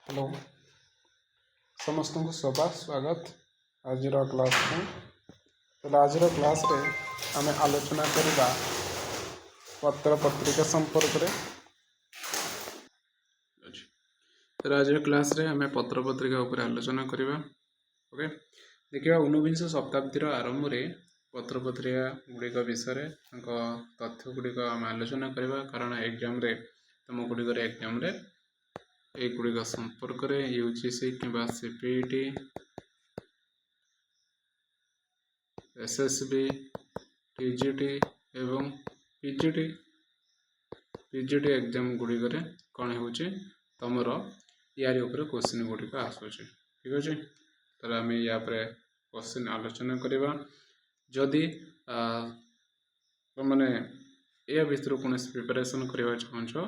Hello समस्त को स्वागत आज क्लास को आज क्लास रे आम आलोचना करवा पत्र पत्रिका संपर्क रे आज क्लास रे आम पत्र पत्रिका उपर आलोचना करवा ओके देखिए 19 शताब्दी आरंभ में पत्र पत्रिका गुड़िक विषय तथ्य गुड़िक आम आलोचना करवा कारण एग्जाम रे तुम गुड़िक एग्जाम रे एगुड़िक संपर्क में यूजीसी कि सीपीटी एसएसबी टीजीटी एवं पीजीटी एग्जाम गुड़िक कौन हो तुम यार क्वेश्चन गुड़िक आसूँ ठीक अच्छे तो आम या क्वेश्चन आलोचना करवा जदि मैंने या भितर कौन प्रिपरेशन करवा चाहो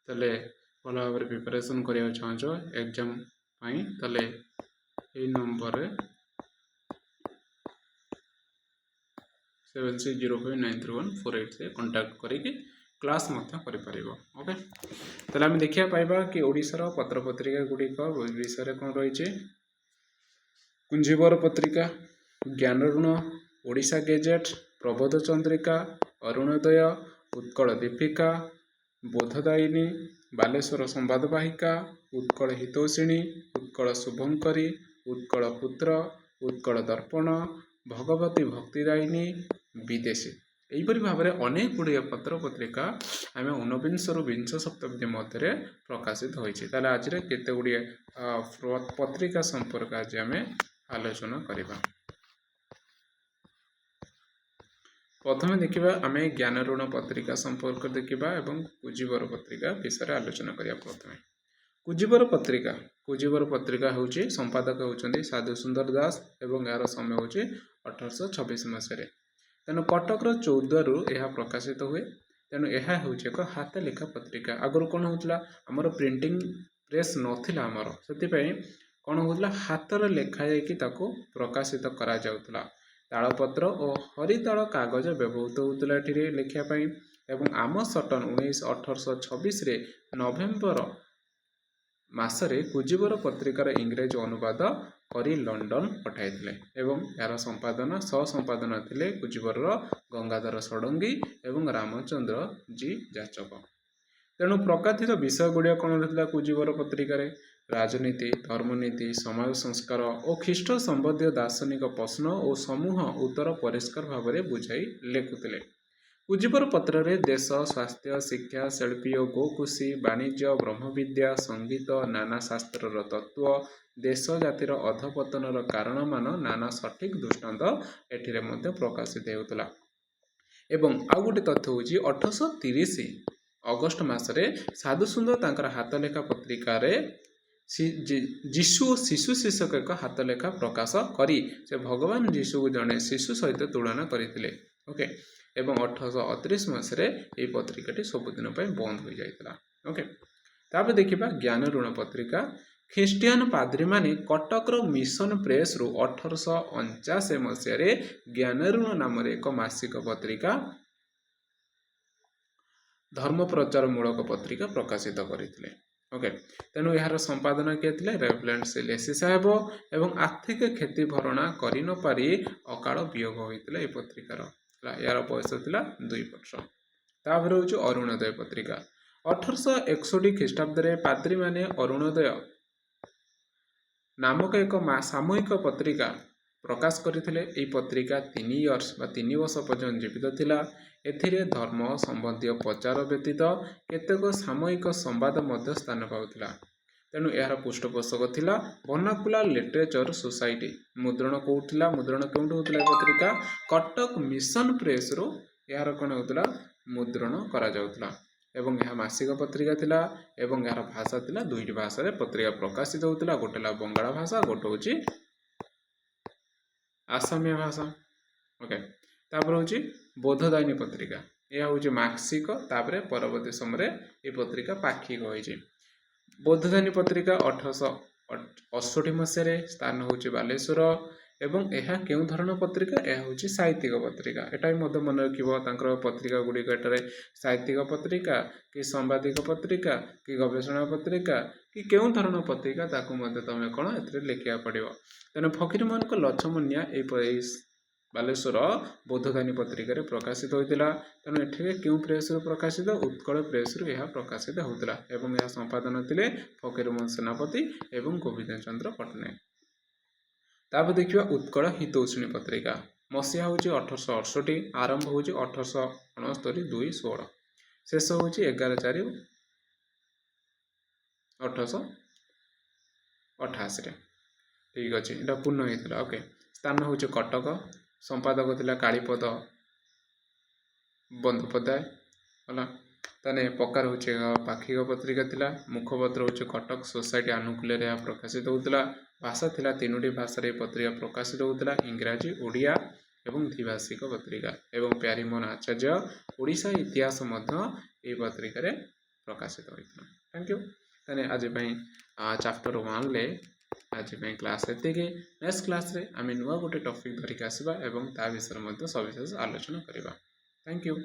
तेल भल भाव प्रिपरेशन करवा चाहो एग्जाम ताले ये नंबर 7605931488 से कांटेक्ट करके क्लास करें ओके तेल आम देखा पाइबा कि ओडिशार पत्र पत्रिका गुड़िक विषय कौन रही कुंजीवर पत्रिका ज्ञानऋण ओडिशा गेजेट प्रबोध चंद्रिका अरुणोदय उत्कल दीपिका बोधदायिनी बालेश्वर संवादवाहिका उत्कल हितोषिणी उत्कल शुभंकरी उत्कल पुत्र उत्कल दर्पण भगवती भक्तिदायिनी विदेशी यहीपरि भाव में अनेक गुड़िया पत्र पत्रिका आम 19 रु 20 शताब्दी मध्य प्रकाशित होती आज केते गुड़िए पत्रिका संपर्क आज आम आलोचना करवा प्रथम देखा आम ज्ञान ऋण पत्रिका संपर्क देखा एवं कुजीवर पत्रिका विषय आलोचना करिया प्रथम कुजीवर पत्रिका हूँ संपादक होती साधु सुंदर दास एवं यार समय हूँ 1826 मसीह तेणु कटक 14 रु यह प्रकाशित हुए तेणु यह हूँ एक हाथ लेखा पत्रिका आगुरी कौन होता आमर प्रिंटिंग प्रेस नाला आमर से कौन होता हाथ लेखा जाकि प्रकाशित करा जाउतला तालपत्र और हरिताल कागज व्यवहृत होता ये लिखापी एवं आम सटन 1826 नवेम्बर मासरे कुजीवर पत्रिकार इंग्रेज अनुवाद करी लंडन पठाइथिले एवं यार संपादन सहसंपादन थिले कुजीवर गंगाधर षडंगी एवं रामचंद्र जी जाचक तेणु प्रकाशित विषय गुड़िया कौन रही कुजीवर पत्रिकार राजनीति धर्मनीति समाज संस्कार और ख्रीष्ट संबंधी दार्शनिक प्रश्न और समूह उत्तर परिष्कार भाव में बुझाई लेखुले कुजीवर पत्र रे देश स्वास्थ्य शिक्षा शिल्पी और गोकुशी वाणिज्य ब्रह्मविद्या संगीत नाना शास्त्र तत्व देश जातिर अधपतन कारण मान नाना सठिक दृष्टांत एठिरे मध्य प्रकाशित होता एवं आउ गोटे तथ्य हूँ 1830 अगस्ट मसरे साधु सुंदर तांकर हाथ लेखा पत्रिकार जीशु शिशु शीर्षक एक हाथ लेखा प्रकाश करी से भगवान जीशु को जड़े शिशु सहित तुलना करते ओके एवं 1838 मसीह ये पत्रिकाटी सबुदिन बंद हो जाता ओके तापर देखिबा ज्ञान ऋण पत्रिका ख्रीस्टियन पाद्री माने कटकर मिशन प्रेस रु 1849 मसीह ज्ञान ऋण नाम एक मासिक पत्रिका धर्म प्रचार मूलक पत्रिका प्रकाशित करते ओके तेणु यार संपादन किए थे रेवरेंड लेसी साहेब एवं आर्थिक क्षति भरणा कर न पारि अकाल वियोग होता है पत्रिकार यार बयस था 2 वर्ष तापर हूँ अरुणोदय पत्रिका 1861 ख्रीष्टाब्द पाद्री माने अरुणोदय नामक एक सामूहिक पत्रिका प्रकाश करथिले। एई पत्रिका 3 वर्ष पर्यंत जीवित थिला। एथिरे धर्म संबंधी प्रचार व्यतीत केतेक सामूहिक संवाद मध्य स्थान पाउथिला। तेणु यार पृष्ठपोषक थिला वर्नाकुलर लिटरेचर सोसाइटी। मुद्रण कोउथिला मुद्रण केउंठ होथिला पत्रिका कटक मिशन प्रेस रो यार कोन होथिला मुद्रण करा जाउथिला एवं यह मासिक पत्रिका थिला एवं यार भाषा थिला 2टी भाषा रे पत्रिका प्रकाशित होथिला। गोटेला बंगाला भाषा गोटे होची आसामिया भाषा ओके तापर होची बोधदायिनी पत्रिका यह होची मासिक तापर परवर्ती समय ये पत्रिका पाक्षिक होईची। बोधदायिनी पत्रिका 1868 मसीह स्थान होची बालेश्वर ଏବଂ ଏହା କେଉଁ ଧରଣ ପତ୍ରିକା? ଏହା ହେଉଛି ସାହିତ୍ୟିକ ପତ୍ରିକା। ଏଟା ବି ମଧ୍ୟ ମନେ ରଖିବ, ତାଙ୍କର ପତ୍ରିକା ଗୁଡ଼ିକ ଏଠାରେ ସାହିତ୍ୟିକ ପତ୍ରିକା କି ସାମ୍ବାଦିକ ପତ୍ରିକା କି ଗବେଷଣା ପତ୍ରିକା କି କେଉଁ ଧରଣ ପତ୍ରିକା ତାକୁ ମଧ୍ୟ ତମେ କ'ଣ ଏଥିରେ ଲେଖିବାକୁ ପଡ଼ିବ। ତେଣୁ ଫକୀରମୋହନଙ୍କ ଲଛମନିଆ ଏଇ ବାଲେଶ୍ୱର ବୌଦ୍ଧଦାନୀ ପତ୍ରିକାରେ ପ୍ରକାଶିତ ହୋଇଥିଲା। ତେଣୁ ଏଠାରେ କେଉଁ ପ୍ରେସ୍ରୁ ପ୍ରକାଶିତ? ଉତ୍କଳ ପ୍ରେସ୍ରୁ ଏହା ପ୍ରକାଶିତ ହେଉଥିଲା ଏବଂ ଏହା ସମ୍ପାଦନ ଥିଲେ ଫକୀରମୋହନ ସେନାପତି ଏବଂ ଗୋବିନ୍ଦ ଚନ୍ଦ୍ର ପଟ୍ଟନାୟକ। ତାପରେ ଦେଖିବା ଉତ୍କଳ ହିତୈଷିଣୀ ପତ୍ରିକା। ମସିହା ହେଉଛି 1868, ଆରମ୍ଭ ହେଉଛି 1869 2/16, ଶେଷ ହେଉଛି 11/4/1888। ଠିକ୍ ଅଛି, ଏଇଟା ପୂର୍ଣ୍ଣ ହେଇଥିଲା। ଓକେ, ସ୍ଥାନ ହେଉଛି କଟକ, ସମ୍ପାଦକ ଥିଲା କାଳୀପଦ ବନ୍ଦୋପାଧ୍ୟାୟ ହେଲା। ତାହେଲେ ପ୍ରକାର ହେଉଛି ପାକ୍ଷିକ ପତ୍ରିକା ଥିଲା। ମୁଖପତ୍ର ହେଉଛି କଟକ ସୋସାଇଟି ଆନୁକୂଲ୍ୟରେ ଏହା ପ୍ରକାଶିତ ହେଉଥିଲା। ଭାଷା ଥିଲା 3ଟି ଭାଷାରେ ଏହି ପତ୍ରିକା ପ୍ରକାଶିତ ହେଉଥିଲା, ଇଂରାଜୀ, ଓଡ଼ିଆ ଏବଂ ଦ୍ୱିଭାଷିକ ପତ୍ରିକା। ଏବଂ ପ୍ୟାରୀମୋହନ ଆଚାର୍ଯ୍ୟ ଓଡ଼ିଶା ଇତିହାସ ମଧ୍ୟ ଏହି ପତ୍ରିକାରେ ପ୍ରକାଶିତ ହୋଇଥିଲା। Thank you. ତାହେଲେ ଆଜି ପାଇଁ ଚାପ୍ଟର 1ରେ ଆଜି ପାଇଁ କ୍ଲାସ୍ ଏତିକି। ନେକ୍ସଟ କ୍ଲାସ୍ରେ ଆମେ ନୂଆ ଗୋଟେ ଟପିକ୍ ଧରିକି ଆସିବା ଏବଂ ତା ବିଷୟରେ ମଧ୍ୟ ସବିଶେଷ ଆଲୋଚନା କରିବା। Thank you.